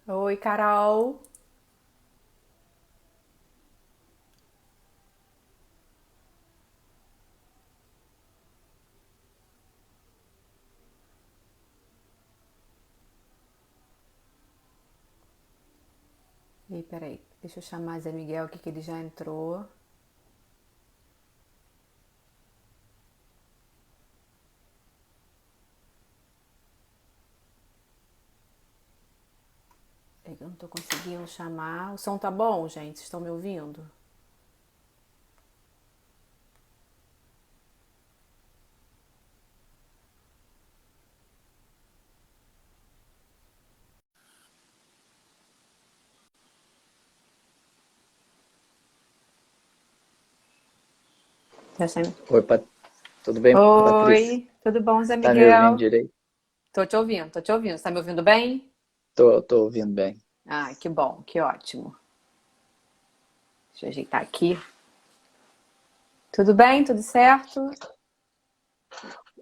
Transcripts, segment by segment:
Oi, Carol. Ih, peraí, deixa eu chamar Zé Miguel aqui que ele já entrou. Eu não tô conseguindo chamar. O som tá bom, gente? Vocês estão me ouvindo? Já sei. Oi, tudo bem, Patrícia? Oi, tudo bom, Zé Tá me ouvindo Miguel? direito? Tô te ouvindo, tô te ouvindo. Você tá me ouvindo bem? Tô ouvindo bem. Ah, que bom, que ótimo. Deixa eu ajeitar aqui. Tudo bem? Tudo certo?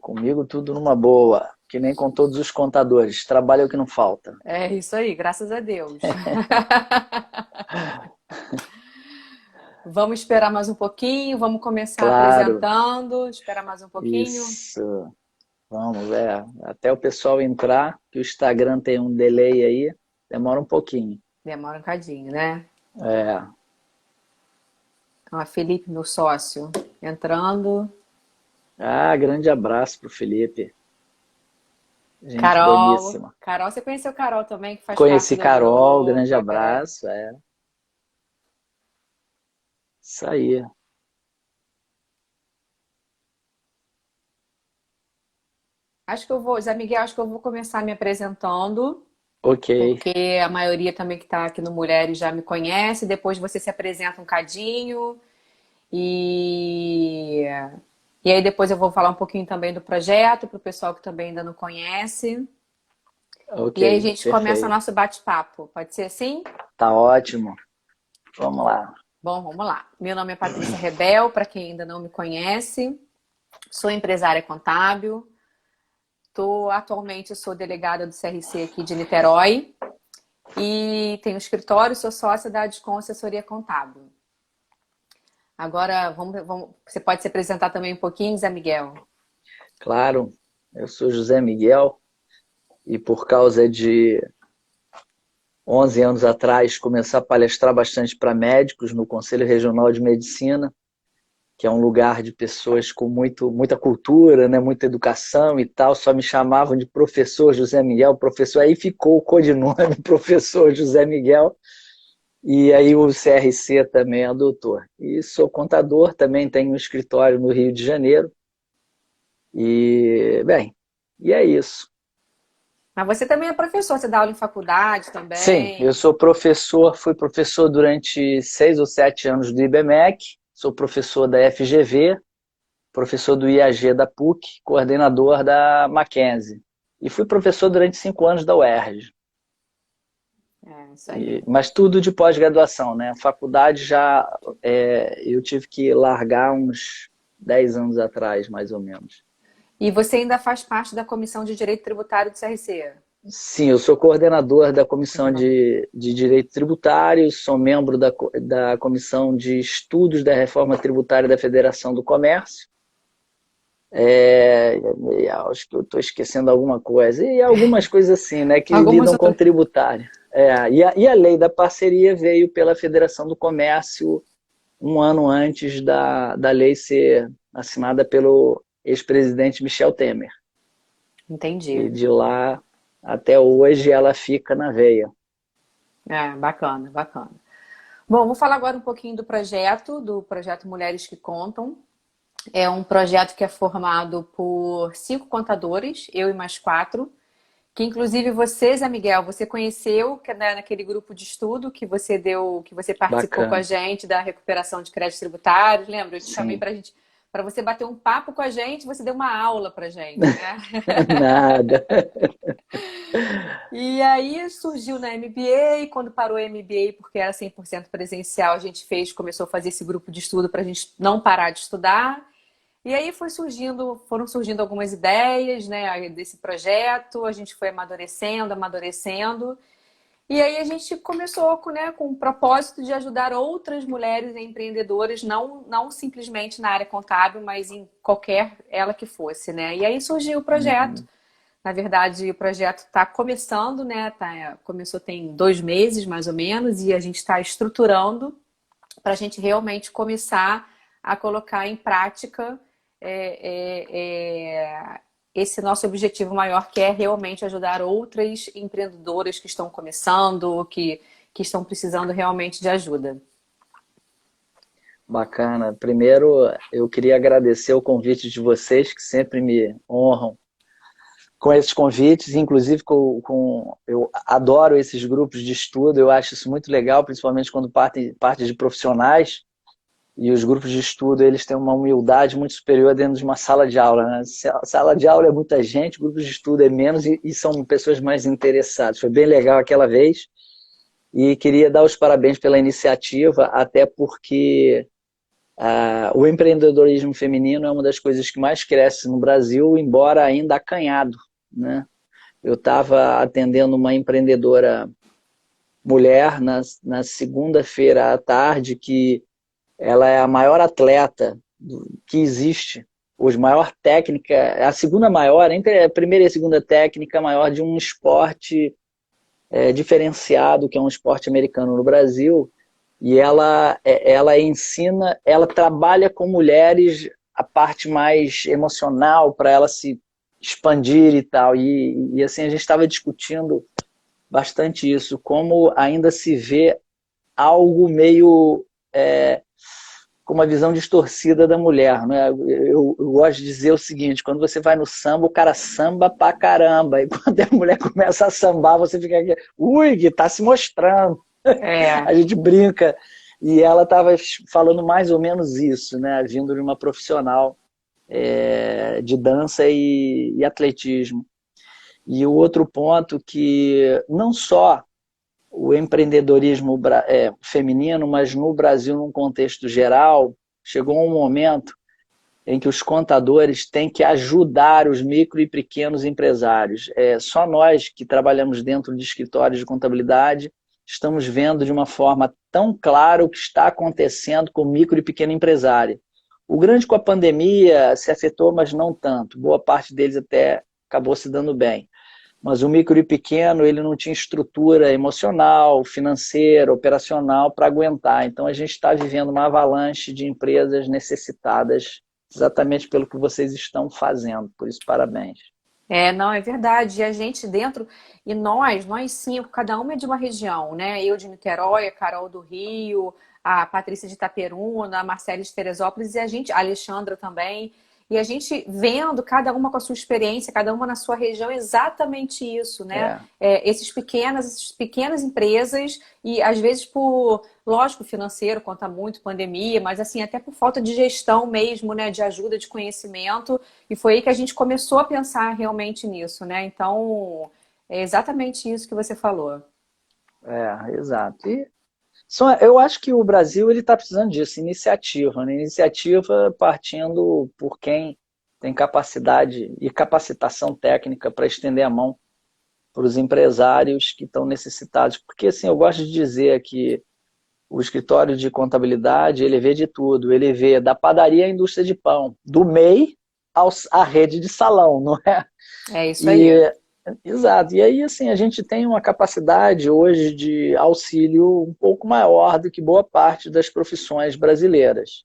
Comigo tudo numa boa, que nem com todos os contadores. Trabalho é o que não falta. É isso aí, graças a Deus. Vamos esperar mais um pouquinho, vamos começar Claro, apresentando. Esperar mais um pouquinho. isso. Vamos, até o pessoal entrar, que o Instagram tem um delay aí, demora um pouquinho. Demora um cadinho, né? É. Ó, Felipe, meu sócio, entrando. Ah, grande abraço pro Felipe. Gente Carol. boníssima. Carol, você conheceu Carol também, que faz parte Conheci Carol, do grande programa. abraço. É, isso aí. Acho que eu vou, Zé Miguel, acho que eu vou começar me apresentando, Ok. porque a maioria também que está aqui no Mulheres já me conhece. Depois você se apresenta um cadinho e e aí depois eu vou falar um pouquinho também do projeto para o pessoal que também ainda não conhece. Ok, E aí a gente começa o perfeito. nosso bate-papo. Pode ser assim? Tá ótimo. Vamos lá. Bom, vamos lá. Meu nome é Patrícia Rebel, para quem ainda não me conhece. Sou empresária contábil. Atualmente sou delegada do CRC aqui de Niterói e tenho escritório, sou sócia da Adcom Assessoria Contábil. Agora, você pode se apresentar também um pouquinho, Zé Miguel? Claro, eu sou José Miguel e por causa de 11 anos atrás começar a palestrar bastante para médicos no Conselho Regional de Medicina, que é um lugar de pessoas com muita cultura, né, muita educação e tal, só me chamavam de professor José Miguel, professor, aí ficou o codinome professor José Miguel, e aí o CRC também é doutor. E sou contador, também tenho um escritório no Rio de Janeiro, e, bem, e é isso. Mas você também é professor, você dá aula em faculdade Sim, eu também. sou professor, fui professor durante 6 ou 7 anos do IBMEC, sou professor da FGV, professor do IAG da PUC, coordenador da Mackenzie. E fui professor durante 5 anos da UERJ. É, isso aí. Mas tudo de pós-graduação, né? A faculdade já eu tive que largar uns 10 anos atrás, mais ou menos. E você ainda faz parte da Comissão de Direito Tributário do CRC? Sim, eu sou coordenador da Comissão Coordenador. de Direito Tributário, sou membro da Comissão de Estudos da Reforma Tributária da Federação do Comércio. É, acho que eu estou esquecendo alguma coisa. E algumas coisas assim, né, que Algumas lidam com outras. tributário. E a lei da parceria veio pela Federação do Comércio um ano antes da lei ser assinada pelo ex-presidente Michel Temer. E Entendi. de lá até hoje ela fica na veia. É, bacana, bacana. Bom, vou falar agora um pouquinho do projeto Mulheres que Contam. É um projeto que é formado por 5 contadores, eu e mais 4, que inclusive você, Zé Miguel, você conheceu naquele grupo de estudo que você deu, que você participou com a Bacana. gente da recuperação de créditos tributários, lembra? Eu te chamei Sim. para gente, para você bater um papo com a gente, você deu uma aula para gente, né? Nada. E aí surgiu na MBA, e quando parou a MBA, porque era 100% presencial, a gente começou a fazer esse grupo de estudo para a gente não parar de estudar. E aí foram surgindo algumas ideias, né, desse projeto, a gente foi amadurecendo, amadurecendo. E aí a gente começou com o propósito de ajudar outras mulheres empreendedoras, não simplesmente na área contábil, mas em qualquer ela que fosse, né? E aí surgiu o projeto. Uhum. Na verdade, o projeto está começando, né? Começou tem 2 meses, mais ou menos, e a gente está estruturando para a gente realmente começar a colocar em prática é, é, esse nosso objetivo maior, que é realmente ajudar outras empreendedoras que estão começando, que estão precisando realmente de ajuda. Bacana. Primeiro, eu queria agradecer o convite de vocês, que sempre me honram com esses convites, inclusive eu adoro esses grupos de estudo, eu acho isso muito legal, principalmente quando parte de profissionais, e os grupos de estudo eles têm uma humildade muito superior dentro de uma sala de aula, né? Sala de aula é muita gente, grupos de estudo é menos e são pessoas mais interessadas. Foi bem legal aquela vez e queria dar os parabéns pela iniciativa, até porque o empreendedorismo feminino é uma das coisas que mais cresce no Brasil, embora ainda acanhado, né? Eu estava atendendo uma empreendedora mulher na segunda-feira à tarde, que ela é a maior atleta que existe, hoje, maior técnica, a segunda maior, entre a primeira e a segunda técnica maior de um esporte diferenciado, que é um esporte americano no Brasil, e ela ensina, ela trabalha com mulheres a parte mais emocional para ela se expandir e tal. E assim, a gente estava discutindo bastante isso, como ainda se vê algo meio com uma visão distorcida da mulher, né? Eu gosto de dizer o seguinte: quando você vai no samba, o cara samba pra caramba, e quando a mulher começa a sambar, você fica aqui, ui, que tá se mostrando. A É, gente brinca. E ela estava falando mais ou menos isso, né? Vindo de uma profissional de dança e atletismo. E o outro ponto que não só o empreendedorismo feminino, mas no Brasil, num contexto geral, chegou um momento em que os contadores têm que ajudar os micro e pequenos empresários. Só nós que trabalhamos dentro de escritórios de contabilidade estamos vendo de uma forma tão clara o que está acontecendo com o micro e pequeno empresário. O grande, com a pandemia, se afetou, mas não tanto. Boa parte deles até acabou se dando bem. Mas o micro e pequeno, ele não tinha estrutura emocional, financeira, operacional para aguentar. Então a gente está vivendo uma avalanche de empresas necessitadas exatamente pelo que vocês estão fazendo. Por isso, parabéns. não, é verdade. E a gente dentro, e nós cinco, cada uma é de uma região, né? Eu de Niterói, a Carol do Rio, a Patrícia de Itaperuna, a Marcela de Teresópolis e a Alexandra também. E a gente vendo cada uma com a sua experiência, cada uma na sua região, exatamente isso, né? É, Essas pequenas empresas, e às vezes lógico, financeiro conta muito, pandemia, mas assim, até por falta de gestão mesmo, né? De ajuda, de conhecimento. E foi aí que a gente começou a pensar realmente nisso, né? Então, é exatamente isso que você falou. exato. Eu acho que o Brasil está precisando disso, iniciativa, né? Iniciativa partindo por quem tem capacidade e capacitação técnica para estender a mão para os empresários que estão necessitados. Porque, assim, eu gosto de dizer que o escritório de contabilidade, ele vê de tudo. Ele vê da padaria à indústria de pão, do MEI à rede de salão, não é? É isso aí. E, exato. E aí, assim, a gente tem uma capacidade hoje de auxílio um pouco maior do que boa parte das profissões brasileiras.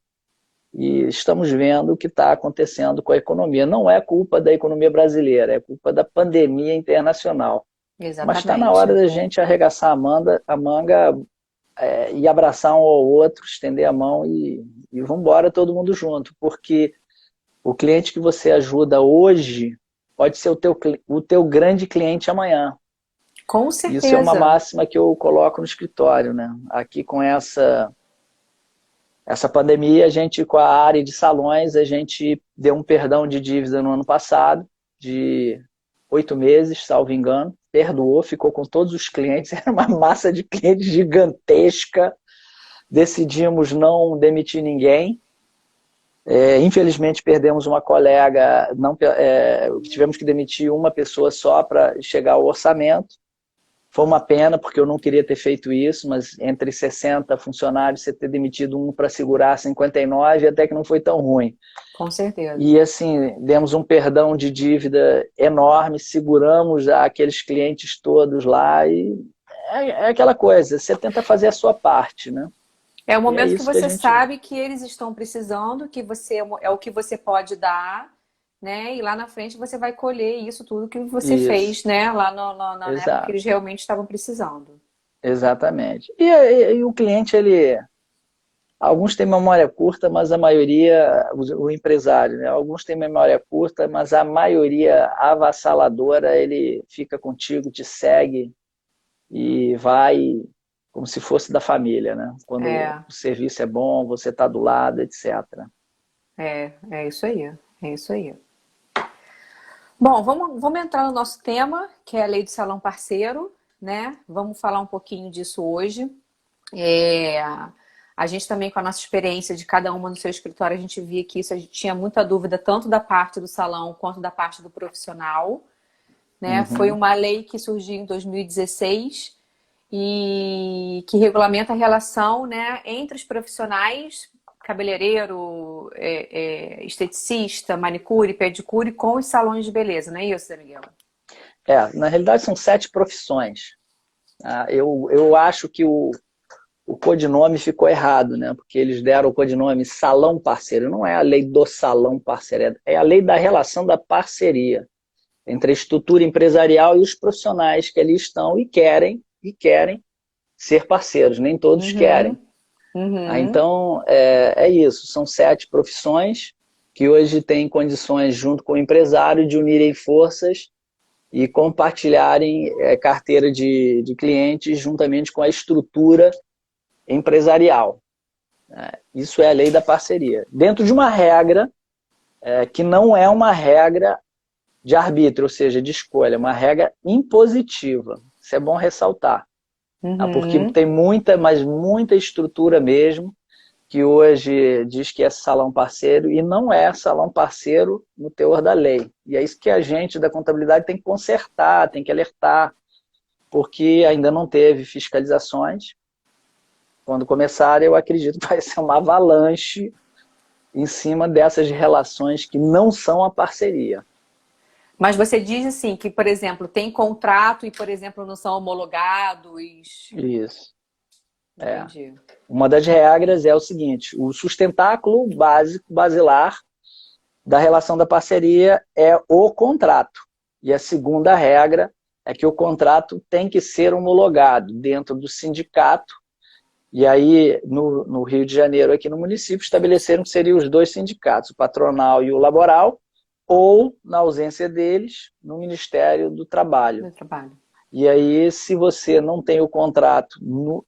E estamos vendo o que está acontecendo com a economia. Não é culpa da economia brasileira, é culpa da pandemia internacional. Mas está na hora Exatamente. da gente arregaçar a manga e abraçar um ao outro, estender a mão e vamos embora todo mundo junto. Porque o cliente que você ajuda hoje pode ser o teu grande cliente amanhã. Com Isso é uma certeza. máxima que eu coloco no escritório, né? Aqui com essa pandemia, a gente, com a área de salões, a gente deu um perdão de dívida no ano passado, de 8 meses, salvo engano, perdoou, ficou com todos os clientes, era uma massa de clientes gigantesca, decidimos não demitir ninguém. Infelizmente perdemos uma colega, tivemos que demitir uma pessoa só para chegar ao orçamento, Foi uma pena, porque eu não queria ter feito isso, mas entre 60 funcionários, você ter demitido um para segurar 59, até que não foi tão ruim. Com certeza. E assim, demos um perdão de dívida enorme, seguramos aqueles clientes todos lá e é aquela coisa, você tenta fazer a sua parte, né? É o E é momento que isso que a você gente... sabe que eles estão precisando, que você é o que você pode dar, né? E lá na frente você vai colher isso tudo que você Isso, fez, né? Lá na época que exato, eles realmente estavam precisando. exatamente. E o cliente, ele... Alguns têm memória curta, mas a maioria, o empresário, né? Alguns têm memória curta, mas a maioria avassaladora, ele fica contigo, te segue e vai como se fosse da família, né? Quando É, o serviço é bom, você está do lado, etc. é isso aí. É isso aí. Bom, vamos entrar no nosso tema, que é a lei do salão parceiro, né? Vamos falar um pouquinho disso hoje. É, a gente também, com a nossa experiência de cada uma no seu escritório, a gente via que isso a gente tinha muita dúvida, tanto da parte do salão quanto da parte do profissional, né? Foi Uhum. uma lei que surgiu em 2016 e que regulamenta a relação, né, entre os profissionais, cabeleireiro, esteticista, manicure, pedicure, com os salões de beleza, não é isso, Zé Miguel? Na realidade são 7 profissões. Eu acho que o codinome ficou errado, né? Porque eles deram o codinome salão parceiro. Não é a lei do salão parceiro, é a lei da relação da parceria entre a estrutura empresarial e os profissionais que ali estão e querem ser parceiros. Nem todos querem. Uhum, uhum. Então, é isso. São 7 profissões que hoje têm condições, junto com o empresário, de unirem forças e compartilharem carteira de clientes juntamente com a estrutura empresarial. Isso é a lei da parceria. Dentro de uma regra que não é uma regra de arbítrio, ou seja, de escolha, é uma regra impositiva. Isso é bom ressaltar. Porque Uhum. tem muita, mas muita estrutura mesmo, que hoje diz que é salão parceiro e não é salão parceiro no teor da lei. E é isso que a gente da contabilidade tem que consertar, tem que alertar, porque ainda não teve fiscalizações. Quando começar, eu acredito que vai ser uma avalanche em cima dessas relações que não são a parceria. Mas você diz assim que, por exemplo, tem contrato e, por exemplo, não são homologados. Isso. É. Entendi. Uma das regras é o seguinte: o sustentáculo básico, basilar da relação da parceria é o contrato. E a segunda regra é que o contrato tem que ser homologado dentro do sindicato. E aí, no Rio de Janeiro, aqui no município, estabeleceram que seriam os 2 sindicatos, o patronal e o laboral, ou, na ausência deles, no Ministério do Trabalho. Do trabalho. E aí, se você não tem o contrato,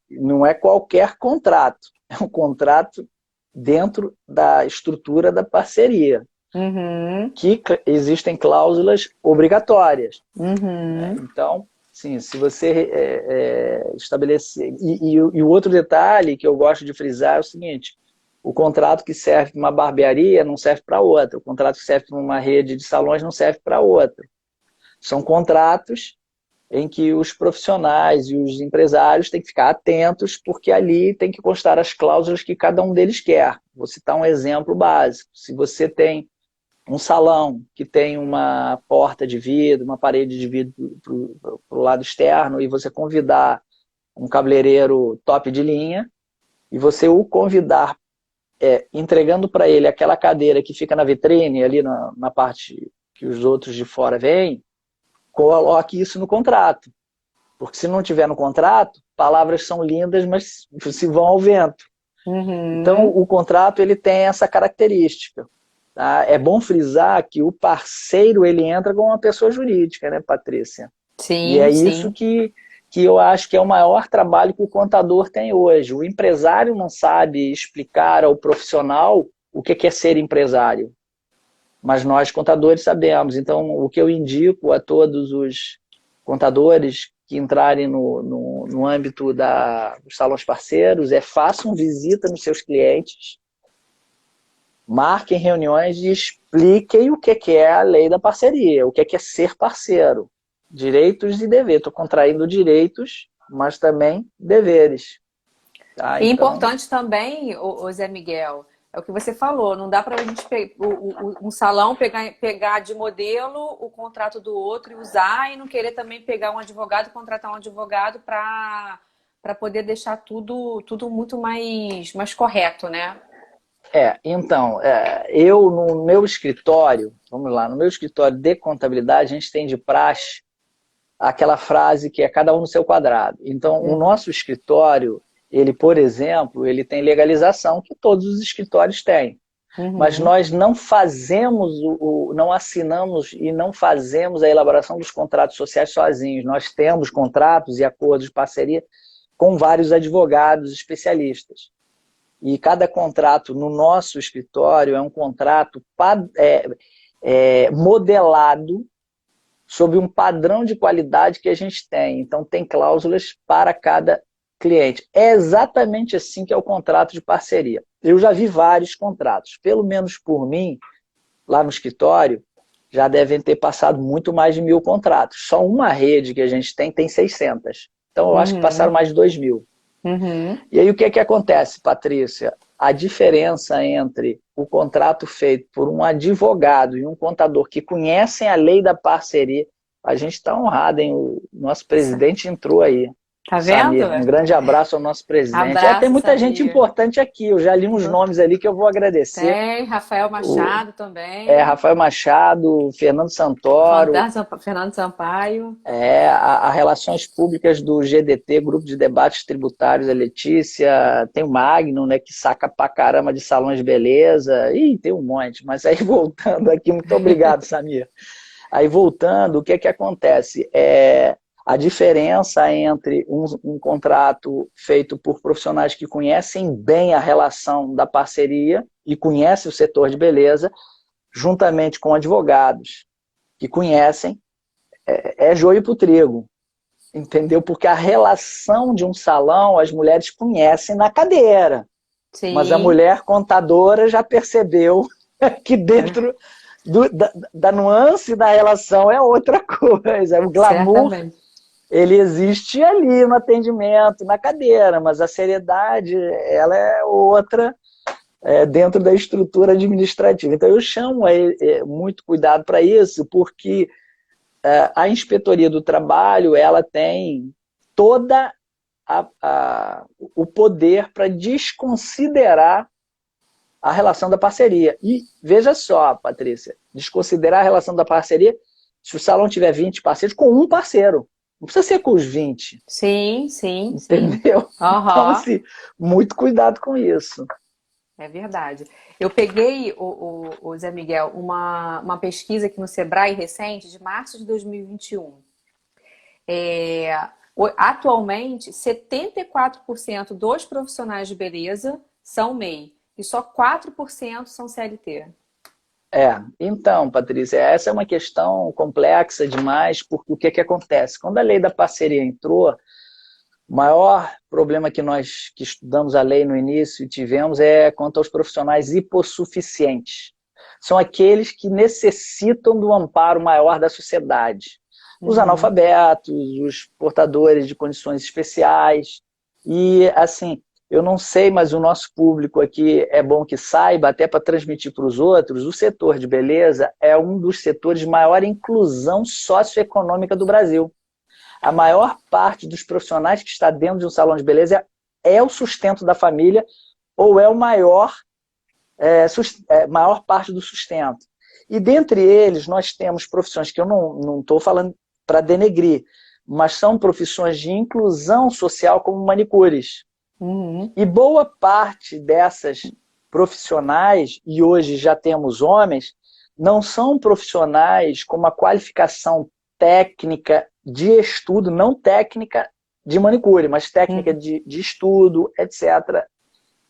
não é qualquer contrato, é um contrato dentro da estrutura da parceria, Uhum, que existem cláusulas obrigatórias. uhum. Então, sim, se você estabelecer... E o outro detalhe que eu gosto de frisar é o seguinte: o contrato que serve para uma barbearia não serve para outra, o contrato que serve para uma rede de salões não serve para outra. São contratos em que os profissionais e os empresários têm que ficar atentos, porque ali tem que constar as cláusulas que cada um deles quer. Vou citar um exemplo básico. Se você tem um salão que tem uma porta de vidro, uma parede de vidro para o lado externo, e você convidar um cabeleireiro top de linha, e você o convidar entregando para ele aquela cadeira que fica na vitrine, ali na parte que os outros de fora veem, coloque isso no contrato. Porque se não tiver no contrato, palavras são lindas, mas se vão ao vento. Então, Uhum. o contrato ele tem essa característica. Tá? É bom frisar que o parceiro ele entra como uma pessoa jurídica, né, Patrícia? E é Sim, isso sim. que eu acho que é o maior trabalho que o contador tem hoje. O empresário não sabe explicar ao profissional o que é ser empresário, mas nós contadores sabemos. Então, o que eu indico a todos os contadores que entrarem no âmbito dos salões parceiros é: façam visita nos seus clientes, marquem reuniões e expliquem o que é a lei da parceria, o que é ser parceiro. direitos e deveres. Estou contraindo direitos, mas também deveres. Tá? E Então, importante também, o Zé Miguel, é o que você falou, não dá para a gente um salão pegar de modelo o contrato do outro e usar e não querer também pegar um advogado, contratar um advogado para poder deixar tudo muito mais correto, né? eu no meu escritório, vamos lá, no meu escritório de contabilidade, a gente tem de praxe aquela frase que é cada um no seu quadrado. Então, o nosso escritório, ele, por exemplo, ele tem legalização que todos os escritórios têm. Mas Uhum. nós não fazemos, não assinamos e não fazemos a elaboração dos contratos sociais sozinhos. Nós temos contratos e acordos de parceria com vários advogados especialistas. E cada contrato no nosso escritório é um contrato modelado sob um padrão de qualidade que a gente tem. Então, tem cláusulas para cada cliente. É exatamente assim que é o contrato de parceria. Eu já vi vários contratos, pelo menos por mim, lá no escritório, já devem ter passado muito mais de 1.000 contratos. Só uma rede que a gente tem 600. Então, eu acho que passaram Uhum. mais de 2.000. Uhum. E aí, o que acontece, Patrícia? A diferença entre o contrato feito por um advogado e um contador que conhecem a lei da parceria, a gente está honrado, hein? O nosso presidente entrou aí. Tá vendo? Samir, um grande abraço ao nosso presidente. Tem Abraço, muita gente Samir. importante aqui, eu já li uns nomes ali que eu vou agradecer. Tem Rafael Machado também. Rafael Machado, Fernando Santoro, Fernando Sampaio. a Relações Públicas do GDT, Grupo de Debates Tributários, a Letícia, tem o Magno, né, que saca pra caramba de salões de beleza, tem um monte, mas aí voltando aqui, muito obrigado, Samir. Aí voltando, o que acontece? A diferença entre um contrato feito por profissionais que conhecem bem a relação da parceria e conhecem o setor de beleza, juntamente com advogados que conhecem, é joio para o trigo, entendeu? Porque a relação de um salão as mulheres conhecem na cadeira, mas a Sim. mulher contadora já percebeu que dentro da nuance da relação é outra coisa. O glamour, Certamente. ele existe ali no atendimento, na cadeira, mas a seriedade, ela é outra dentro da estrutura administrativa. Então eu chamo muito cuidado para isso, porque a Inspetoria do Trabalho, ela tem toda o poder para desconsiderar a relação da parceria. E veja só, Patrícia, desconsiderar a relação da parceria se o salão tiver 20 parceiros, com um parceiro. Não precisa ser com os 20. Sim, sim, Entendeu? sim. Então, Aham. assim, muito cuidado com isso. É verdade. Eu peguei, o Zé Miguel, uma pesquisa aqui no Sebrae recente, de março de 2021. Atualmente, 74% dos profissionais de beleza são MEI e só 4% são CLT. Então, Patrícia, essa é uma questão complexa demais, porque o que acontece? Quando a lei da parceria entrou, o maior problema que nós que estudamos a lei no início tivemos é quanto aos profissionais hipossuficientes. São aqueles que necessitam do amparo maior da sociedade. Os Uhum. analfabetos, os portadores de condições especiais. E, assim, eu não sei, mas o nosso público aqui é bom que saiba, até para transmitir para os outros, o setor de beleza é um dos setores de maior inclusão socioeconômica do Brasil. A maior parte dos profissionais que está dentro de um salão de beleza é o sustento da família ou é o maior parte do sustento. E dentre eles, nós temos profissões que eu não estou falando para denegrir, mas são profissões de inclusão social como manicures. Uhum. E boa parte dessas profissionais, e hoje já temos homens, não são profissionais com uma qualificação técnica de estudo, não técnica de manicure, mas técnica Uhum. de estudo, etc.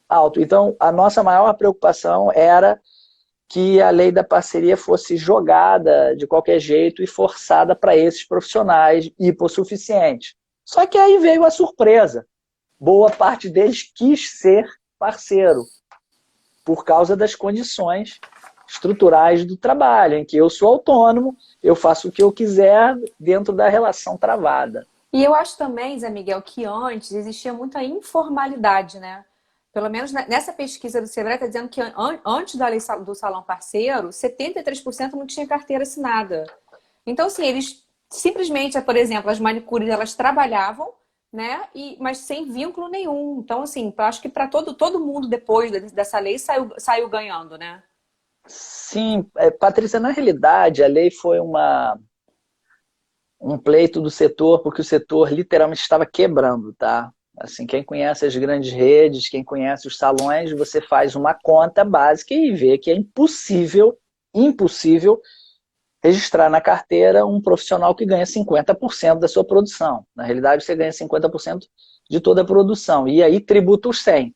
alto. Então, a nossa maior preocupação era que a lei da parceria fosse jogada de qualquer jeito e forçada para esses profissionais hipossuficientes. Só que aí veio a surpresa. Boa parte deles quis ser parceiro, por causa das condições estruturais do trabalho, em que eu sou autônomo, eu faço o que eu quiser dentro da relação travada. E eu acho também, Zé Miguel, que antes existia muita informalidade, né? Pelo menos nessa pesquisa do Sebrae está dizendo que antes da lei do salão parceiro, 73% não tinha carteira assinada. Então, assim, eles simplesmente, por exemplo, as manicures, elas trabalhavam, né? Mas sem vínculo nenhum. Então, assim, eu acho que para todo mundo depois dessa lei saiu ganhando, né? Sim, Patrícia, na realidade, a lei foi um pleito do setor, porque o setor literalmente estava quebrando, tá? Assim, quem conhece as grandes redes, quem conhece os salões, você faz uma conta básica e vê que é impossível registrar na carteira um profissional que ganha 50% da sua produção. Na realidade, você ganha 50% de toda a produção, e aí tributa os 100%.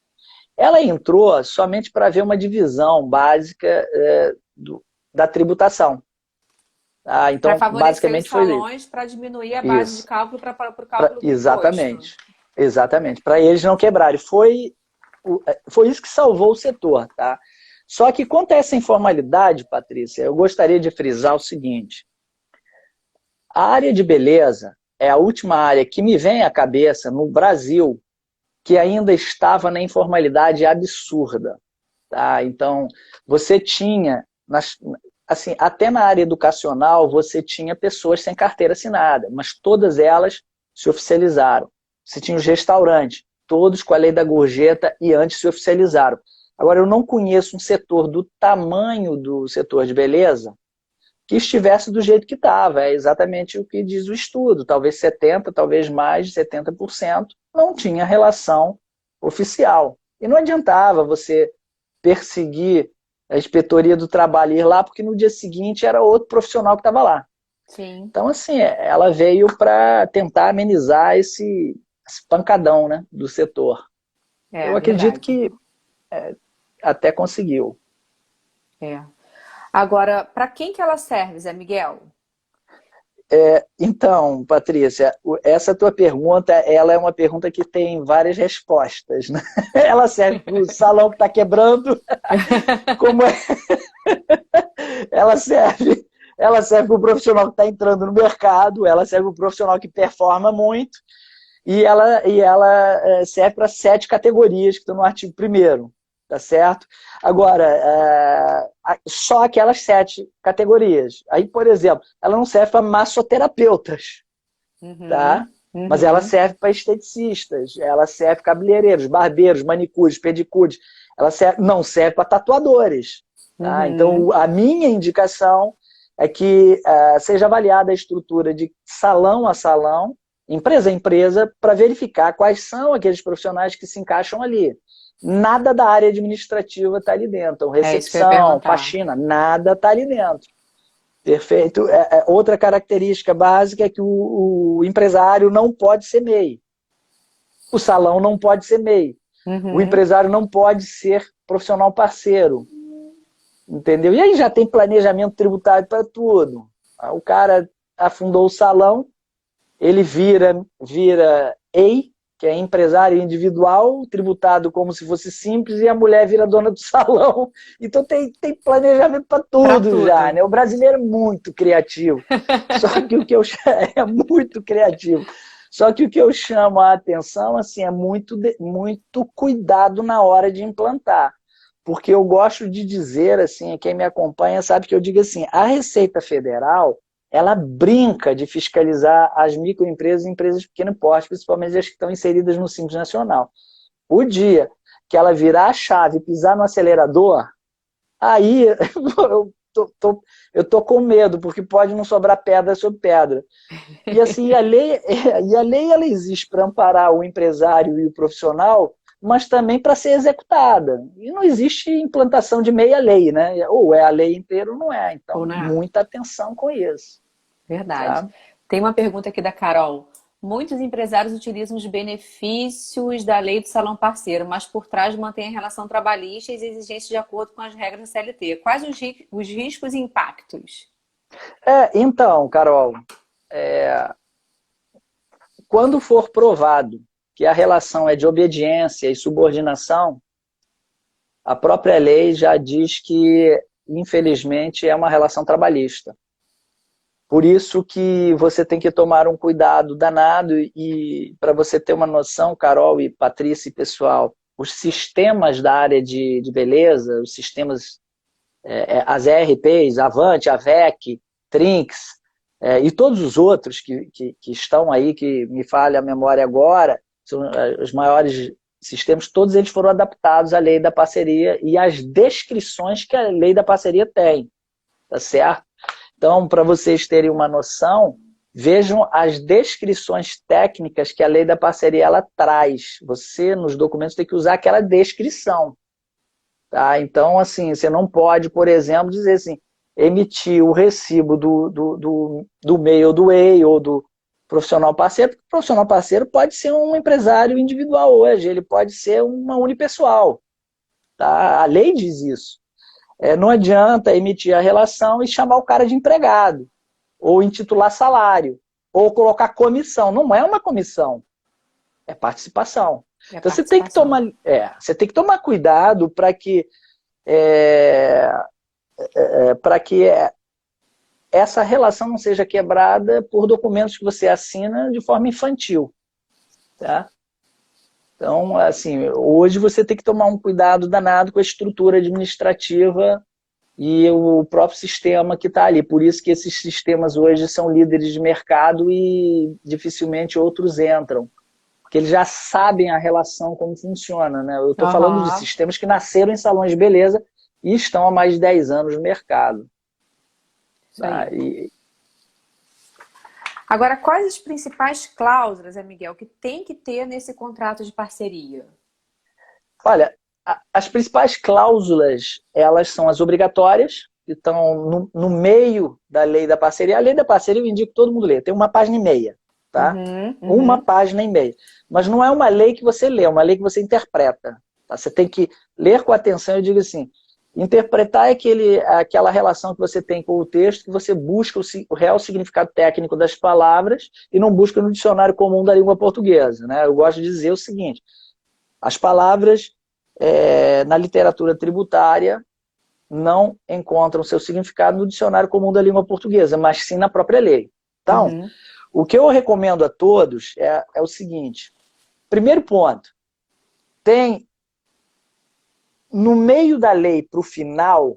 Ela entrou somente para ver uma divisão básica da tributação. Ah, Para então, favorecer os basicamente foi salões, para diminuir a base de isso. cálculo para o cálculo do imposto. Exatamente. Exatamente. Para eles não quebrarem. Foi isso que salvou o setor, tá? Só que quanto a essa informalidade, Patrícia, eu gostaria de frisar o seguinte. A área de beleza é a última área que me vem à cabeça no Brasil que ainda estava na informalidade absurda. Tá? Então, você tinha, assim, até na área educacional, você tinha pessoas sem carteira assinada, mas todas elas se oficializaram. Você tinha os restaurantes, todos com a lei da gorjeta e antes se oficializaram. Agora, eu não conheço um setor do tamanho do setor de beleza que estivesse do jeito que estava. É exatamente o que diz o estudo. Talvez 70%, talvez mais de 70% não tinha relação oficial. E não adiantava você perseguir a inspetoria do trabalho ir lá, porque no dia seguinte era outro profissional que estava lá. Sim. Então, assim, ela veio para tentar amenizar esse pancadão, né, do setor. É Eu acredito verdade. que até conseguiu. É. Agora, para quem que ela serve, Zé Miguel? Então, Patrícia, essa tua pergunta, ela é uma pergunta que tem várias respostas, né? Ela serve para o salão que está quebrando, como é, ela serve, ela serve para o profissional que está entrando no mercado, ela serve para o profissional que performa muito, e ela serve para 7 categorias que estão no artigo 1º, tá certo? Agora, só aquelas 7 categorias. Aí, por exemplo, ela não serve para massoterapeutas, tá? Uhum, Mas ela uhum, serve para esteticistas, ela serve para cabeleireiros, barbeiros, manicures, pedicures, não serve para tatuadores. Tá? uhum. Então, a minha indicação é que seja avaliada a estrutura de salão a salão, empresa a empresa, para verificar quais são aqueles profissionais que se encaixam ali. Nada da área administrativa está ali dentro. Então, É isso que eu ia recepção, perguntar. faxina, nada está ali dentro. Perfeito. Outra característica básica é que o empresário não pode ser MEI. O salão não pode ser MEI. O Uhum, empresário não pode ser profissional parceiro. Entendeu? E aí já tem planejamento tributário para tudo. O cara afundou o salão, ele vira EI, que é empresário individual, tributado como se fosse simples, e a mulher vira dona do salão. Então tem planejamento para para tudo já, tudo. né? O brasileiro é muito criativo. Só que o que eu é muito criativo. Só que o que eu chamo a atenção assim, é muito cuidado na hora de implantar. Porque eu gosto de dizer, assim, quem me acompanha sabe que eu digo assim, a Receita Federal ela brinca de fiscalizar as microempresas e empresas de pequeno porte, principalmente as que estão inseridas no Simples Nacional. O dia que ela virar a chave e pisar no acelerador, aí eu tô com medo, porque pode não sobrar pedra sobre pedra. E assim, a lei ela existe para amparar o empresário e o profissional, mas também para ser executada. E não existe implantação de meia lei, né? Ou é a lei inteira ou não é. Ou Então, não? muita atenção com isso. Verdade. Tá? Tem uma pergunta aqui da Carol. Muitos empresários utilizam os benefícios da lei do salão parceiro, mas por trás mantêm a relação trabalhista e as exigências de acordo com as regras da CLT. Quais os riscos e impactos? Então, Carol, quando for provado que a relação é de obediência e subordinação, a própria lei já diz que infelizmente, é uma relação trabalhista. Por isso que você tem que tomar um cuidado danado e para você ter uma noção, Carol e Patrícia e pessoal, os sistemas da área de beleza, os sistemas, as ERPs, Avante, Avec, Trinx, e todos os outros que estão aí, que me falha a memória agora, são os maiores sistemas, todos eles foram adaptados à lei da parceria e às descrições que a lei da parceria tem, tá certo? Então, para vocês terem uma noção, vejam as descrições técnicas que a lei da parceria ela traz. Você, nos documentos, tem que usar aquela descrição. Tá? Então, assim, você não pode, por exemplo, dizer assim, emitir o recibo do MEI ou do EI ou do profissional parceiro, porque o profissional parceiro pode ser um empresário individual hoje, ele pode ser uma unipessoal. Tá? A lei diz isso. Não adianta emitir a relação e chamar o cara de empregado, ou intitular salário, ou colocar comissão. Não é uma comissão, é participação. Então você tem que tomar cuidado para que, essa relação não seja quebrada por documentos que você assina de forma infantil. Tá? Então, assim, hoje você tem que tomar um cuidado danado com a estrutura administrativa e o próprio sistema que está ali. Por isso que esses sistemas hoje são líderes de mercado e dificilmente outros entram. Porque eles já sabem a relação, como funciona. Né? Eu estou falando de sistemas que nasceram em salões de beleza e estão há mais de 10 anos no mercado. Tá? Agora, quais as principais cláusulas, Miguel, que tem que ter nesse contrato de parceria? Olha, as principais cláusulas, elas são as obrigatórias, que estão no meio da lei da parceria. A lei da parceria eu indico que todo mundo lê, tem uma página e meia. Tá? Uma página e meia. Mas não é uma lei que você lê, é uma lei que você interpreta. Tá? Você tem que ler com atenção. Eu digo assim, interpretar aquela relação que você tem com o texto, que você busca o real significado técnico das palavras e não busca no dicionário comum da língua portuguesa. Né? Eu gosto de dizer o seguinte, as palavras na literatura tributária não encontram seu significado no dicionário comum da língua portuguesa, mas sim na própria lei. Então, o que eu recomendo a todos é o seguinte, primeiro ponto, no meio da lei para o final,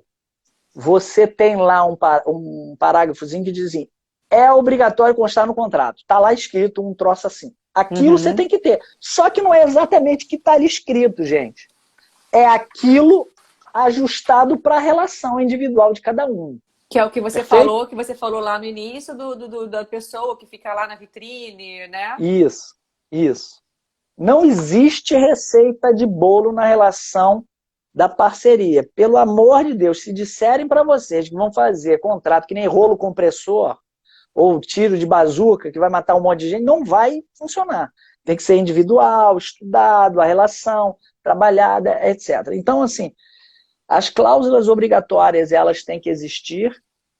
você tem lá um parágrafozinho que diz assim, é obrigatório constar no contrato. Está lá escrito um troço assim. Aquilo você tem que ter. Só que não é exatamente o que está ali escrito, gente. É aquilo ajustado para a relação individual de cada um. Que é o que você falou, lá no início da pessoa que fica lá na vitrine, né? Isso. Não existe receita de bolo na relação da parceria. Pelo amor de Deus, se disserem para vocês que vão fazer contrato que nem rolo compressor ou tiro de bazuca que vai matar um monte de gente, não vai funcionar. Tem que ser individual, estudado, a relação, trabalhada, etc. Então, assim, as cláusulas obrigatórias, elas têm que existir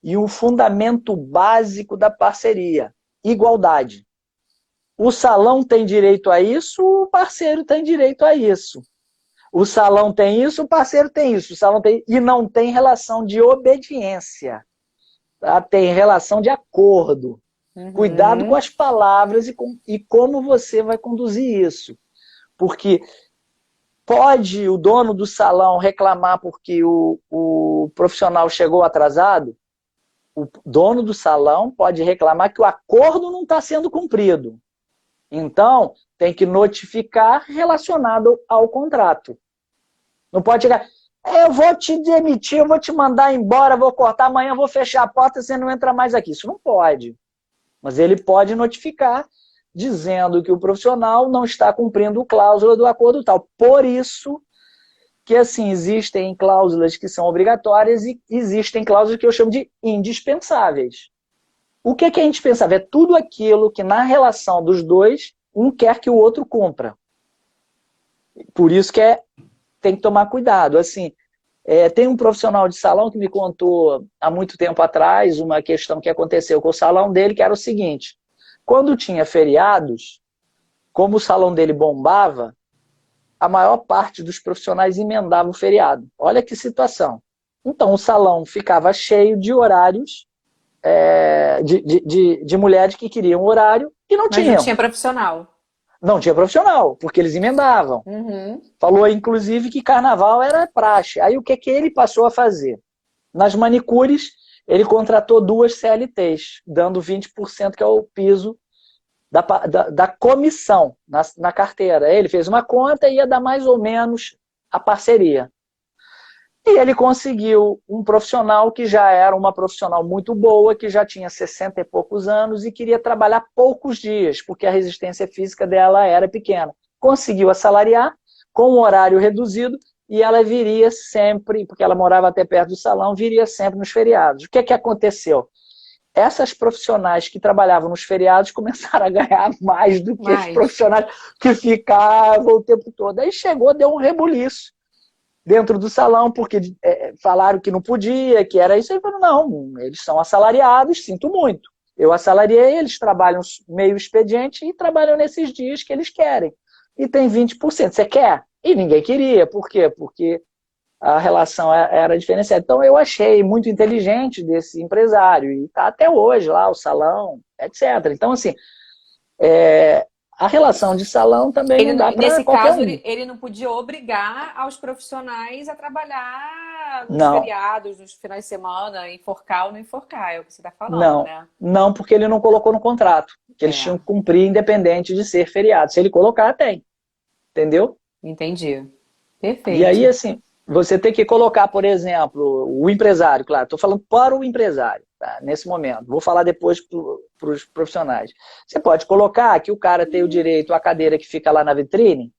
e o fundamento básico da parceria, igualdade. O salão tem direito a isso, o parceiro tem direito a isso. O salão tem isso, o parceiro tem isso. O salão tem... E não tem relação de obediência. Tá? Tem relação de acordo. Cuidado com as palavras e como você vai conduzir isso. Porque pode o dono do salão reclamar porque o profissional chegou atrasado? O dono do salão pode reclamar que o acordo não está sendo cumprido. Então, tem que notificar relacionado ao contrato. Não pode chegar, eu vou te demitir, eu vou te mandar embora, vou cortar, amanhã eu vou fechar a porta, você não entra mais aqui. Isso não pode. Mas ele pode notificar, dizendo que o profissional não está cumprindo a cláusula do acordo tal. Por isso que, assim, existem cláusulas que são obrigatórias e existem cláusulas que eu chamo de indispensáveis. O que é indispensável? É tudo aquilo que na relação dos dois, um quer que o outro cumpra. Por isso que tem que tomar cuidado. Assim, tem um profissional de salão que me contou há muito tempo atrás uma questão que aconteceu com o salão dele, que era o seguinte, quando tinha feriados, como o salão dele bombava, a maior parte dos profissionais emendava o feriado. Olha que situação. Então o salão ficava cheio de horários, de mulheres que queriam horário e não Mas não tinham. tinha profissional. Não tinha profissional, porque eles emendavam. Uhum. Falou, inclusive, que carnaval era praxe. Aí o que, que ele passou a fazer? Nas manicures, ele contratou 2 CLTs, dando 20%, que é o piso da comissão na carteira. Ele fez uma conta e ia dar mais ou menos a parceria. E ele conseguiu um profissional que já era uma profissional muito boa, que já tinha 60 e poucos anos e queria trabalhar poucos dias, porque a resistência física dela era pequena. Conseguiu assalariar com um horário reduzido e ela viria sempre, porque ela morava até perto do salão, viria sempre nos feriados. O que é que aconteceu? Essas profissionais que trabalhavam nos feriados começaram a ganhar mais do que os Mais. profissionais que ficavam o tempo todo. Aí chegou, deu um rebuliço dentro do salão, porque falaram que não podia, que era isso. Ele falou, não, eles são assalariados, sinto muito. Eu assalariei, eles trabalham meio expediente e trabalham nesses dias que eles querem. E tem 20%. Você quer? E ninguém queria. Por quê? Porque a relação era diferenciada. Então eu achei muito inteligente desse empresário. E está até hoje lá, o salão, etc. Então, assim, a relação de salão também Ele, não dá para nesse qualquer caso, um. ele não podia obrigar aos profissionais a trabalhar nos Não. feriados, nos finais de semana, enforcar ou não enforcar, é o que você está falando, Não, né? não, porque ele não colocou no contrato, que eles É, tinham que cumprir independente de ser feriado. Se ele colocar, tem, entendeu? entendi. E aí, Perfeito. assim, você tem que colocar, por exemplo, o empresário, claro, estou falando para o empresário, tá, nesse momento. Vou falar depois para os profissionais. Você pode colocar que o cara tem o direito à cadeira que fica lá na vitrine,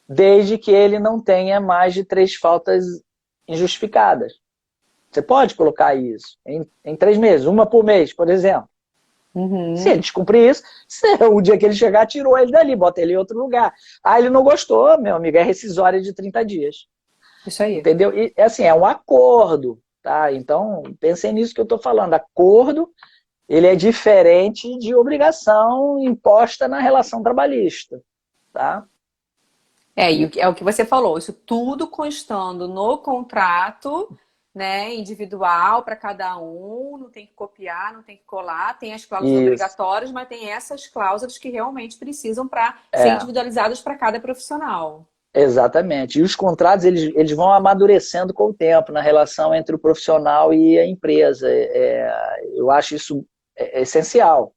desde que ele não tenha mais de 3 faltas injustificadas. Você pode colocar isso em 3 meses, uma por mês, por exemplo. Se Uhum. ele descumprir isso, o dia que ele chegar, tirou ele dali, bota ele em outro lugar. Ah, ele não gostou, meu amigo, é rescisória de 30 dias. Isso aí. Entendeu? E assim, é um acordo, tá? Então, pensem nisso que eu estou falando. Acordo, ele é diferente de obrigação imposta na relação trabalhista, tá? É, e E, é o que você falou, isso tudo constando no contrato, né, individual para cada um, não tem que copiar, não tem que colar, tem as cláusulas isso, obrigatórias, mas tem essas cláusulas que realmente precisam para ser é, individualizadas para cada profissional. exatamente. E os contratos, eles vão amadurecendo com o tempo na relação entre o profissional e a empresa. Eu acho isso essencial.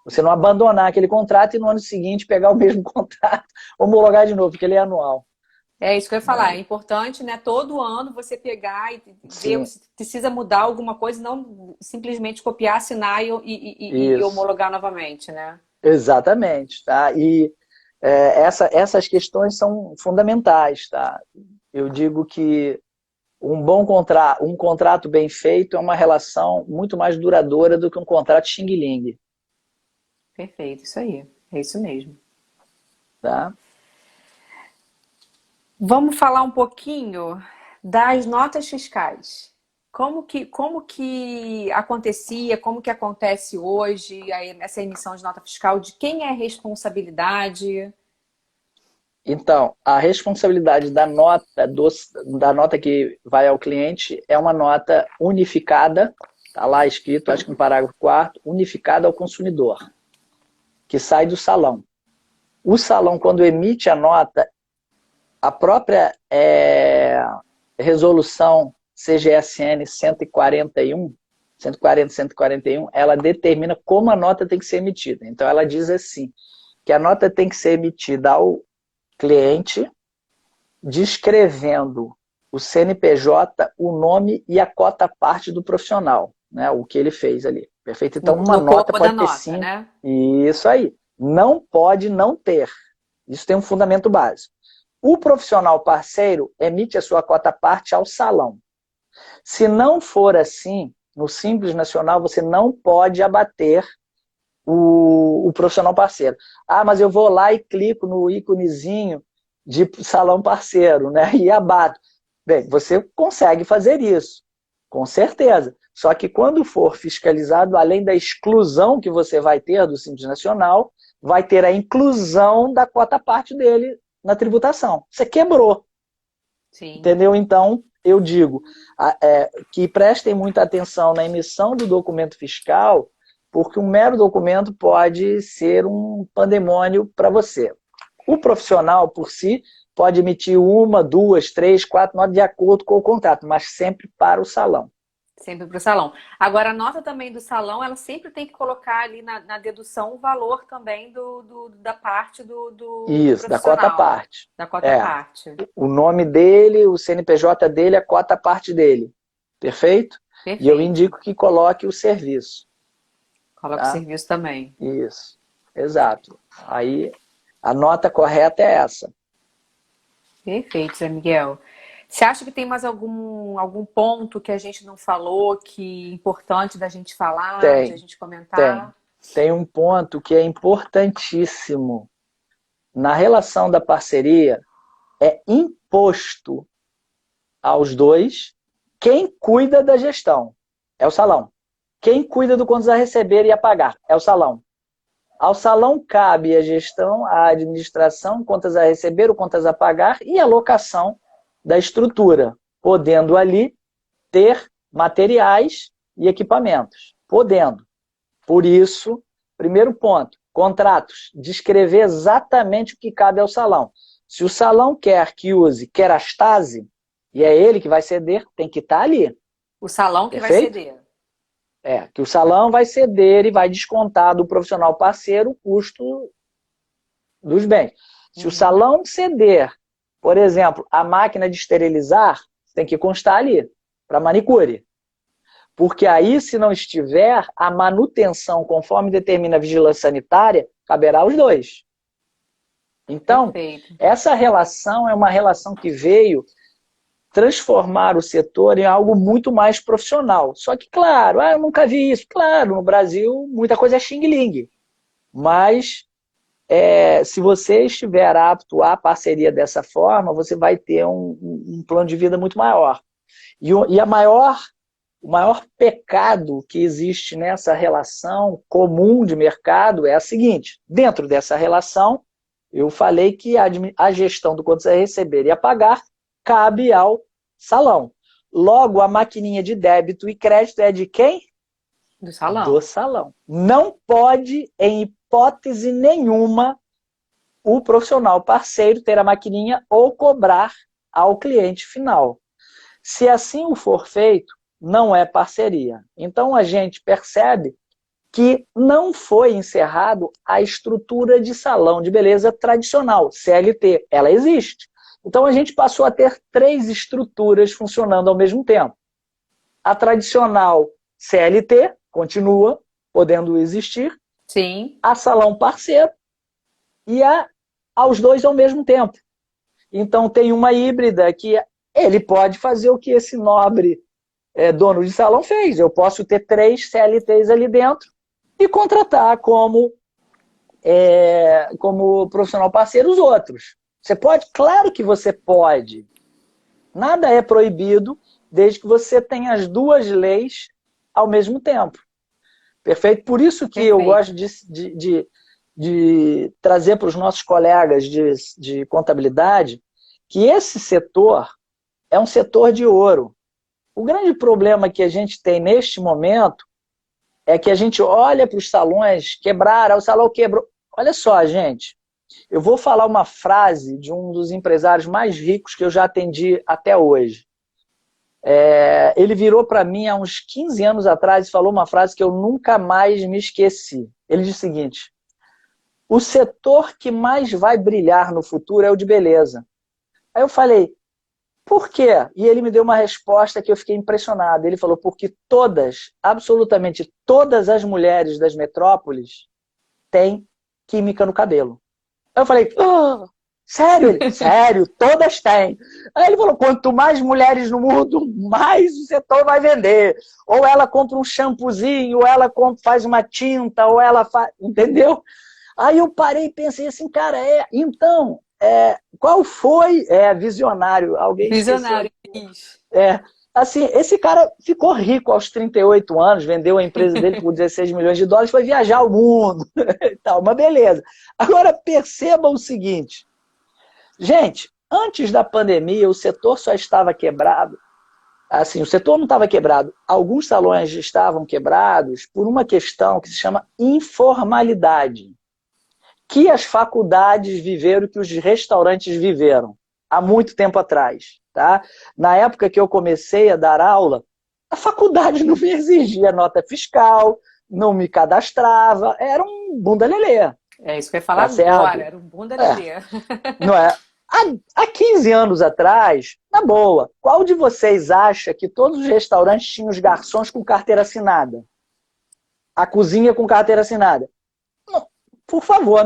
Você não abandonar aquele contrato e no ano seguinte pegar o mesmo contrato, homologar de novo, porque ele é anual. É isso que eu ia falar. Né? É importante, né, todo ano você pegar e ver Sim, se precisa mudar alguma coisa, não simplesmente copiar, assinar e isso. homologar novamente, né? Exatamente. Tá? E essas questões são fundamentais. Tá? Eu digo que um contrato bem feito é uma relação muito mais duradoura do que um contrato xing-ling. Perfeito, isso aí. É isso mesmo. Tá? Vamos falar um pouquinho das notas fiscais. Como que acontecia, como que acontece hoje essa emissão de nota fiscal, de quem é a responsabilidade? Então, a responsabilidade da nota que vai ao cliente é uma nota unificada, está lá escrito, acho que no parágrafo 4º, unificada ao consumidor, que sai do salão. O salão, quando emite a nota, a própria resolução CGSN 141, ela determina como a nota tem que ser emitida. Então, ela diz assim, que a nota tem que ser emitida ao cliente, descrevendo o CNPJ, o nome e a cota-parte do profissional, né, o que ele fez ali. Perfeito? Então, uma No nota corpo da pode ter nota, 5. né? Isso aí. Não pode não ter. Isso tem um fundamento básico. O profissional parceiro emite a sua cota-parte ao salão. Se não for assim, no Simples Nacional, você não pode abater o profissional parceiro. Ah, mas eu vou lá e clico no íconezinho de salão parceiro, né? E abato. Bem, você consegue fazer isso, com certeza. Só que quando for fiscalizado, além da exclusão que você vai ter do Simples Nacional, vai ter a inclusão da cota-parte dele na tributação. Você quebrou. Sim. Entendeu? Então, eu digo que prestem muita atenção na emissão do documento fiscal, porque um mero documento pode ser um pandemônio para você. O profissional, por si, pode emitir uma, duas, três, quatro notas de acordo com o contrato, mas sempre para o salão. Sempre para o salão. Agora, a nota também do salão, ela sempre tem que colocar ali na dedução o valor também da parte do Isso, da cota profissional. parte. Da cota parte. O nome dele, o CNPJ dele, a cota parte dele. Perfeito? E eu Perfeito. indico que coloque o serviço. Coloca o Tá? serviço também. Isso, exato. Aí a nota correta é essa. Perfeito, Zé Miguel. Você acha que tem mais algum ponto que a gente não falou, que é importante da gente falar, de a Tem, gente tem. comentar? Tem um ponto que é importantíssimo. Na relação da parceria, é imposto aos dois quem cuida da gestão. É o salão. Quem cuida do contas a receber e a pagar. É o salão. Ao salão cabe a gestão, a administração, contas a receber, o contas a pagar e a locação da estrutura, podendo ali ter materiais e equipamentos. Podendo. Por isso, primeiro ponto, contratos, descrever exatamente o que cabe ao salão. Se o salão quer que use Kerastase, e é ele que vai ceder, tem que estar ali. O salão que vai Perfeito? ceder. Que o salão vai ceder e vai descontar do profissional parceiro o custo dos bens. Se o salão ceder, por exemplo, a máquina de esterilizar, tem que constar ali, para manicure. Porque aí, se não estiver, a manutenção, conforme determina a vigilância sanitária, caberá aos dois. Então, Perfeito. essa relação é uma relação que veio transformar o setor em algo muito mais profissional. Só que, claro, eu nunca vi isso. Claro, no Brasil, muita coisa é xing-ling. Mas, se você estiver apto à parceria dessa forma, você vai ter um plano de vida muito maior. E o maior pecado que existe nessa relação comum de mercado é a seguinte: dentro dessa relação, eu falei que a gestão do quanto você receber e a pagar cabe ao salão. Logo, a maquininha de débito e crédito é de quem? Do salão. Do salão. Não pode, em hipótese nenhuma, o profissional parceiro ter a maquininha ou cobrar ao cliente final. Se assim o for feito, não é parceria. Então a gente percebe que não foi encerrado a estrutura de salão de beleza tradicional, CLT. Ela existe. Então a gente passou a ter 3 estruturas funcionando ao mesmo tempo. A tradicional CLT continua podendo existir. Sim. A salão parceiro e aos dois ao mesmo tempo. Então tem uma híbrida que ele pode fazer o que esse nobre dono de salão fez. Eu posso ter 3 CLTs ali dentro e contratar como profissional parceiro os outros. Você pode? Claro que você pode. Nada é proibido desde que você tenha as 2 leis ao mesmo tempo. Perfeito? Por isso que eu gosto de trazer para os nossos colegas de contabilidade que esse setor é um setor de ouro. O grande problema que a gente tem neste momento é que a gente olha para os salões, quebraram, o salão quebrou. Olha só, gente, eu vou falar uma frase de um dos empresários mais ricos que eu já atendi até hoje. Ele virou para mim há uns 15 anos atrás e falou uma frase que eu nunca mais me esqueci. Ele disse o seguinte: o setor que mais vai brilhar no futuro é o de beleza. Aí eu falei, por quê? E ele me deu uma resposta que eu fiquei impressionado. Ele falou, porque absolutamente todas as mulheres das metrópoles têm química no cabelo. Aí eu falei, sério? Sério, todas têm. Aí ele falou, quanto mais mulheres no mundo, mais o setor vai vender. Ou ela compra um shampoozinho, ou ela faz uma tinta, ou ela faz... Entendeu? Aí eu parei e pensei assim, cara, então... qual foi? Visionário. Alguém Visionário. Assim, esse cara ficou rico aos 38 anos, vendeu a empresa dele por 16 milhões de dólares, foi viajar ao mundo e tal, mas beleza. Agora perceba o seguinte, gente, antes da pandemia, o setor só estava quebrado. Assim, o setor não estava quebrado. Alguns salões estavam quebrados por uma questão que se chama informalidade, que as faculdades viveram, que os restaurantes viveram há muito tempo atrás. Tá? Na época que eu comecei a dar aula, a faculdade não me exigia nota fiscal, não me cadastrava, era um bunda lelê. É isso que eu ia falar Tá agora, certo? era um bunda É, lelê. não é? Há 15 anos atrás, na boa, qual de vocês acha que todos os restaurantes tinham os garçons com carteira assinada? A cozinha com carteira assinada? Não, por favor,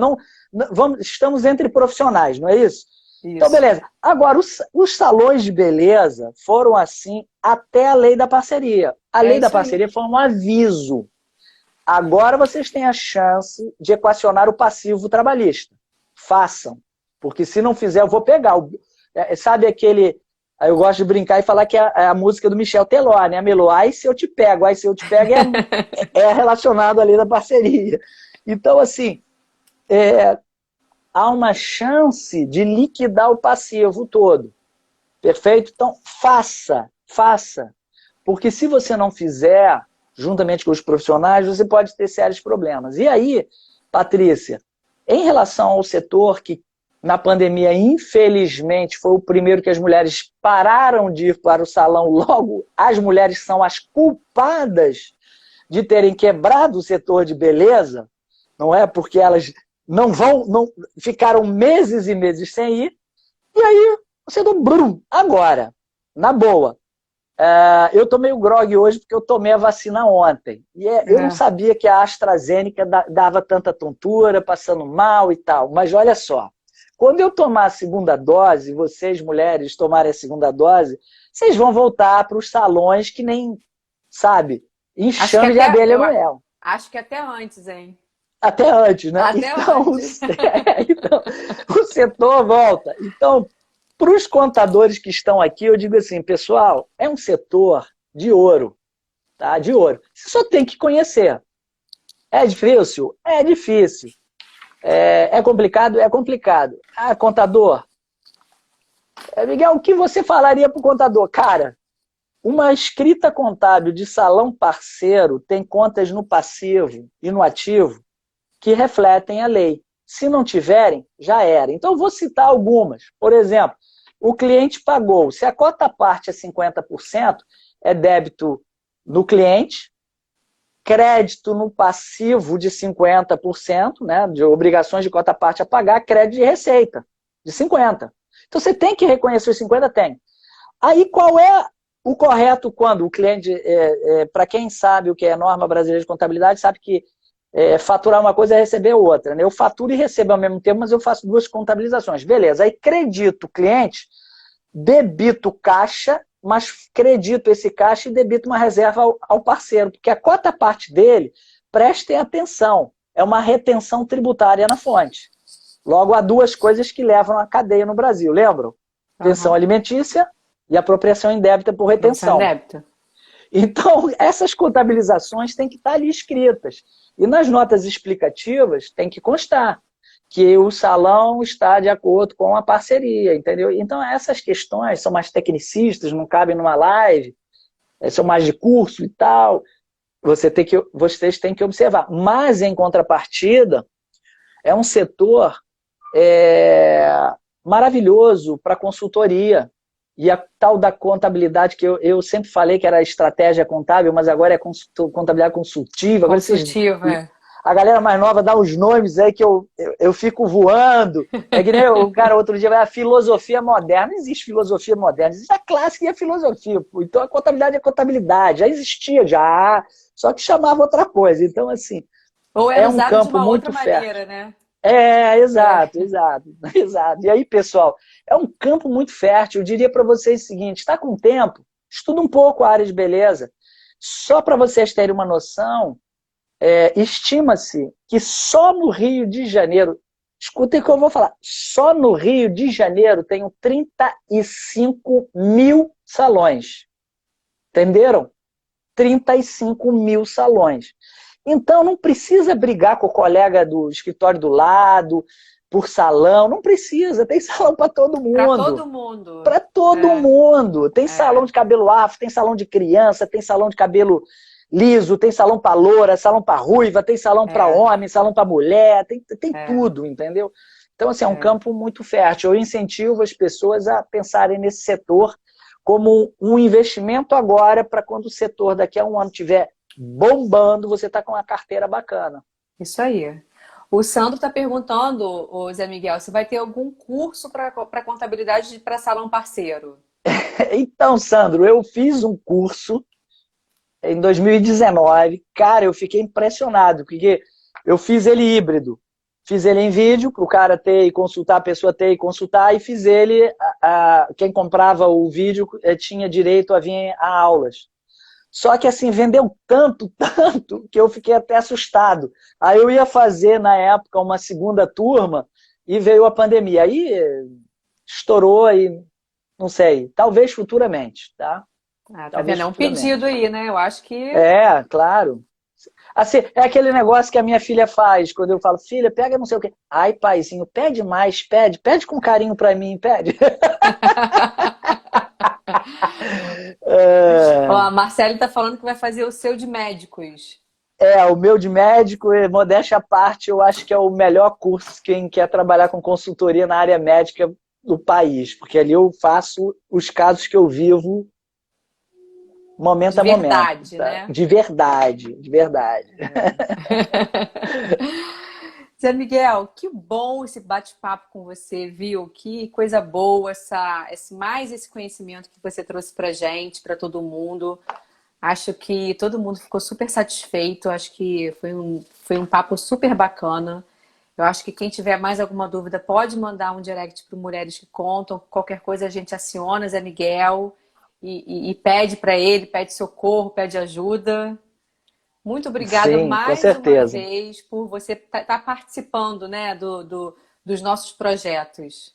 estamos entre profissionais, não é isso? Então, Isso. beleza. Agora, os salões de beleza foram assim até a lei da parceria. A É lei da isso aí. parceria foi um aviso. Agora vocês têm a chance de equacionar o passivo trabalhista. Façam. Porque se não fizer, eu vou pegar. Sabe aquele... Eu gosto de brincar e falar que é a música do Michel Teló, né? A Melô, ai se eu te pego, ai se eu te pego é relacionado à lei da parceria. Então, assim, há uma chance de liquidar o passivo todo. Perfeito? Então, faça. Porque se você não fizer, juntamente com os profissionais, você pode ter sérios problemas. E aí, Patrícia, em relação ao setor que na pandemia, infelizmente, foi o primeiro que as mulheres pararam de ir para o salão, logo as mulheres são as culpadas de terem quebrado o setor de beleza, não é? Porque elas não ficaram meses e meses sem ir, e aí você deu brum. Agora, na boa, eu tô meio grogue hoje porque eu tomei a vacina ontem. E eu não sabia que a AstraZeneca dava tanta tontura, passando mal e tal. Mas olha só, quando eu tomar a segunda dose, vocês mulheres tomarem a segunda dose, vocês vão voltar para os salões que nem, sabe, enxame de abelha no mel. Acho que até antes, hein? Até antes, né? Até antes. Então, o setor volta. Então, para os contadores que estão aqui, eu digo assim, pessoal, é um setor de ouro, tá? De ouro. Você só tem que conhecer. É difícil? É difícil. É complicado? É complicado. Ah, contador. Miguel, o que você falaria para o contador? Cara, uma escrita contábil de salão parceiro tem contas no passivo e no ativo que refletem a lei. Se não tiverem, já era. Então, eu vou citar algumas. Por exemplo, o cliente pagou. Se a cota parte é 50%, é débito no cliente, crédito no passivo de 50%, né, de obrigações de cota parte a pagar, crédito de receita de 50%. Então, você tem que reconhecer os 50%, tem. Aí, qual é o correto quando o cliente, para quem sabe o que é norma brasileira de contabilidade, sabe que faturar uma coisa é receber outra. Né? Eu faturo e recebo ao mesmo tempo, mas eu faço duas contabilizações. Beleza, aí credito o cliente, debito caixa, mas credito esse caixa e debito uma reserva ao parceiro, porque a cota parte dele, prestem atenção, é uma retenção tributária na fonte. Logo, há duas coisas que levam à cadeia no Brasil, lembram? Pensão alimentícia e apropriação indébita por retenção. Então, essas contabilizações têm que estar ali escritas. E nas notas explicativas tem que constar que o salão está de acordo com a parceria, entendeu? Então, essas questões são mais tecnicistas, não cabem numa live, são mais de curso e tal, vocês têm que observar. Mas, em contrapartida, é um setor maravilhoso para consultoria. E a tal da contabilidade, que eu sempre falei que era estratégia contábil, mas agora é contabilidade consultiva. Consultiva, A galera mais nova dá uns nomes aí que eu fico voando. É que nem o cara outro dia vai a filosofia moderna. Não existe filosofia moderna, existe a clássica e a filosofia. Então a contabilidade é contabilidade. Já existia, já, só que chamava outra coisa. Então, assim, ou é um campo muito fértil. Maneira, né? Exato. E aí, pessoal, é um campo muito fértil. Eu diria para vocês o seguinte, está com tempo, estuda um pouco a área de beleza. Só para vocês terem uma noção, estima-se que só no Rio de Janeiro, escutem o que eu vou falar, só no Rio de Janeiro tem 35 mil salões. Entenderam? 35 mil salões. Então, não precisa brigar com o colega do escritório do lado, por salão. Não precisa, tem salão para todo Para mundo. todo mundo. Para todo mundo. Tem salão de cabelo afro, tem salão de criança, tem salão de cabelo liso, tem salão para loura, salão para ruiva, tem salão para homem, salão para mulher, tem tudo, entendeu? Então, assim, é um campo muito fértil. Eu incentivo as pessoas a pensarem nesse setor como um investimento agora para quando o setor daqui a um ano estiver bombando, você está com uma carteira bacana. Isso aí. O Sandro está perguntando, ô Zé Miguel, se vai ter algum curso para contabilidade para salão parceiro? Então, Sandro, eu fiz um curso em 2019. Cara, eu fiquei impressionado, porque eu fiz ele híbrido. Fiz ele em vídeo, para o cara ter e consultar, a pessoa ter e consultar, e fiz ele, quem comprava o vídeo tinha direito a vir a aulas. Só que assim, vendeu tanto, tanto, que eu fiquei até assustado. Aí eu ia fazer, na época, uma segunda turma, e veio a pandemia. Aí estourou e não sei, talvez futuramente, tá? Tá vendo? É um pedido aí, né? Eu acho que... Claro. Assim, é aquele negócio que a minha filha faz, quando eu falo, filha, pega não sei o quê. Ai, paizinho, pede mais, pede com carinho pra mim, pede. Ó, a Marcele tá falando que vai fazer o seu de médicos. O meu de médico, modéstia à parte, eu acho que é o melhor curso quem quer trabalhar com consultoria na área médica do país, porque ali eu faço os casos que eu vivo momento a momento. De verdade, né? De verdade, de verdade. Zé Miguel, que bom esse bate-papo com você, viu? Que coisa boa mais esse conhecimento que você trouxe pra gente, pra todo mundo. Acho que todo mundo ficou super satisfeito. Acho que foi um papo super bacana. Eu acho que quem tiver mais alguma dúvida pode mandar um direct para Mulheres que Contam. Qualquer coisa a gente aciona Zé Miguel e pede para ele, pede socorro, pede ajuda. Muito obrigada mais uma vez por você estar participando, né, dos nossos projetos.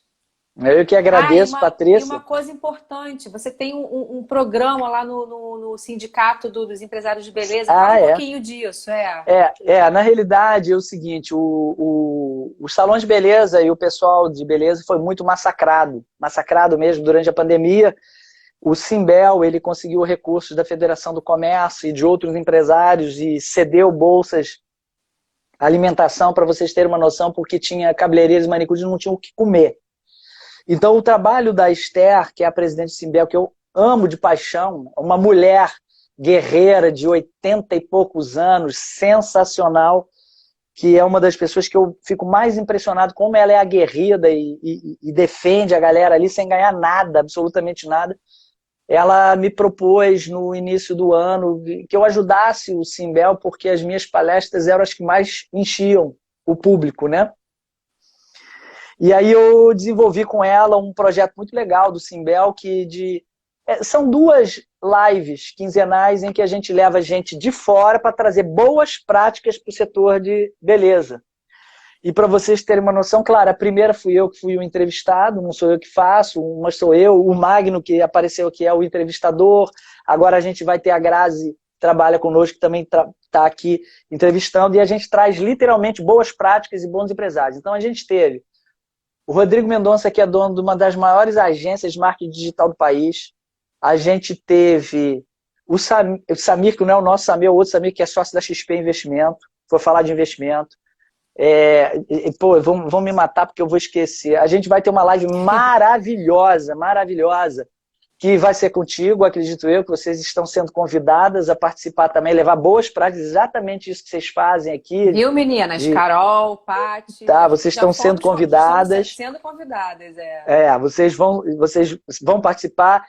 Eu que agradeço, Patrícia. E uma coisa importante, você tem um programa lá no Sindicato dos Empresários de Beleza. Fala um pouquinho disso. Na realidade é o seguinte, os salões de beleza e o pessoal de beleza foi muito massacrado mesmo durante a pandemia. O Simbel, ele conseguiu recursos da Federação do Comércio e de outros empresários e cedeu bolsas, alimentação, para vocês terem uma noção, porque tinha cabeleireiros e manicures que não tinham o que comer. Então, o trabalho da Esther, que é a presidente do Simbel, que eu amo de paixão, uma mulher guerreira de 80 e poucos anos, sensacional, que é uma das pessoas que eu fico mais impressionado como ela é aguerrida e defende a galera ali sem ganhar nada, absolutamente nada. Ela me propôs no início do ano que eu ajudasse o Simbel, porque as minhas palestras eram as que mais enchiam o público, né? E aí eu desenvolvi com ela um projeto muito legal do Simbel, são 2 lives quinzenais em que a gente leva gente de fora para trazer boas práticas para o setor de beleza. E para vocês terem uma noção, claro, a primeira fui eu que fui o entrevistado, não sou eu que faço, mas sou eu, o Magno que apareceu aqui é o entrevistador, agora a gente vai ter a Grazi, que trabalha conosco, que também está aqui entrevistando, e a gente traz literalmente boas práticas e bons empresários. Então a gente teve o Rodrigo Mendonça, que é dono de uma das maiores agências de marketing digital do país, a gente teve o Samir, que não é o nosso Samir, é o outro Samir, que é sócio da XP Investimento, foi falar de investimento. Vão me matar porque eu vou esquecer. A gente vai ter uma live maravilhosa, que vai ser contigo, acredito eu, que vocês estão sendo convidadas a participar também, levar boas práticas, exatamente isso que vocês fazem aqui. Viu, meninas? Carol, Paty. Tá, vocês estão sendo convidadas. Vocês vão participar.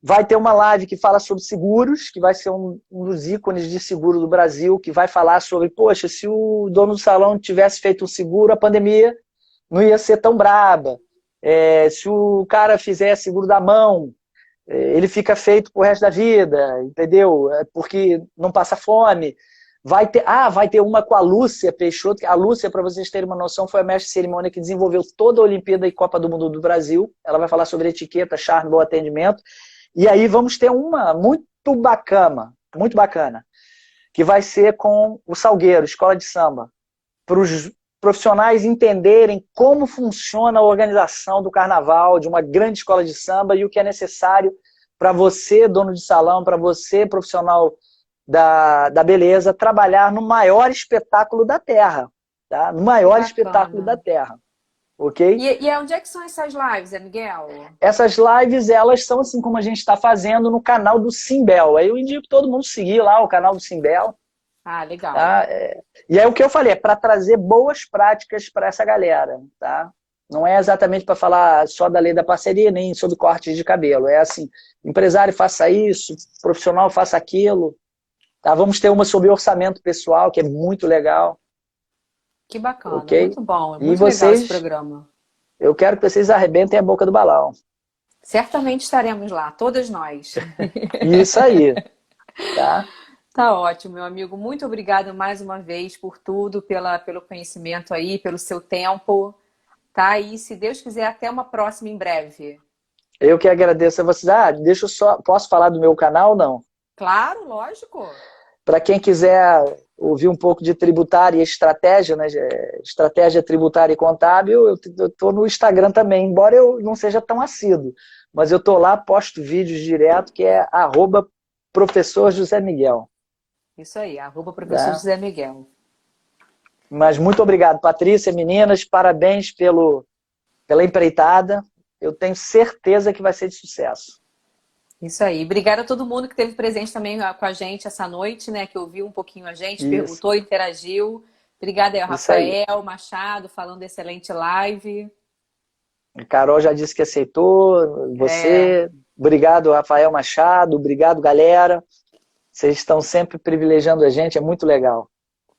Vai ter uma live que fala sobre seguros, que vai ser um dos ícones de seguro do Brasil, que vai falar sobre, poxa, se o dono do salão tivesse feito um seguro, a pandemia não ia ser tão braba. Se o cara fizer seguro da mão, ele fica feito pro resto da vida, entendeu? Porque não passa fome. Vai ter uma com a Lúcia Peixoto. A Lúcia, para vocês terem uma noção, foi a mestre de cerimônia que desenvolveu toda a Olimpíada e Copa do Mundo do Brasil. Ela vai falar sobre etiqueta, charme, bom atendimento. E aí vamos ter uma muito bacana, que vai ser com o Salgueiro, Escola de Samba, para os profissionais entenderem como funciona a organização do carnaval, de uma grande escola de samba e o que é necessário para você, dono de salão, para você, profissional da beleza, trabalhar no maior espetáculo da Terra, tá? No Que maior espetáculo da bacana. Terra, ok? E onde é que são essas lives, Zé Miguel? Essas lives, elas são assim como a gente está fazendo no canal do Simbel. Aí eu indico todo mundo seguir lá o canal do Simbel. Ah, legal. Tá? E é o que eu falei, é para trazer boas práticas para essa galera. Tá? Não é exatamente para falar só da lei da parceria, nem sobre cortes de cabelo. É assim, empresário faça isso, profissional faça aquilo. Tá? Vamos ter uma sobre orçamento pessoal, que é muito legal. Que bacana, Ok? muito bom, E muito legal esse vocês, programa. eu quero que vocês arrebentem a boca do balão. Certamente estaremos lá, todas nós. Isso aí, tá? Tá ótimo, meu amigo. Muito obrigada mais uma vez por tudo, pelo conhecimento aí, pelo seu tempo, tá? E se Deus quiser, até uma próxima em breve. Eu que agradeço a vocês. Ah, deixa eu só. Posso falar do meu canal? Não. Claro, lógico. Para quem quiser ouvir um pouco de tributária e estratégia, né? Estratégia tributária e contábil, eu estou no Instagram também, embora eu não seja tão assíduo. Mas eu estou lá, posto vídeos direto, que é @professor José Miguel. Isso aí, arroba professor Tá? José Miguel. Mas muito obrigado, Patrícia, meninas, parabéns pela empreitada. Eu tenho certeza que vai ser de sucesso. Isso aí. Obrigada a todo mundo que esteve presente também com a gente essa noite, né? Que ouviu um pouquinho a gente, Isso, perguntou, interagiu. Obrigada aí ao isso aí. Rafael Machado, falando excelente live. A Carol já disse que aceitou, É, você. Obrigado, Rafael Machado. Obrigado, galera. Vocês estão sempre privilegiando a gente, é muito legal.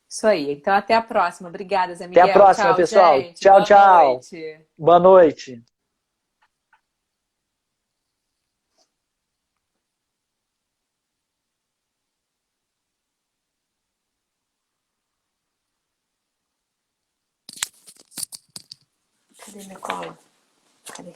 isso aí. Então, até a próxima. Obrigada, Zé Até a Miguel. próxima, Tchau, pessoal. gente. Tchau, Boa tchau. noite. Boa noite. Cadê minha cola? Cadê?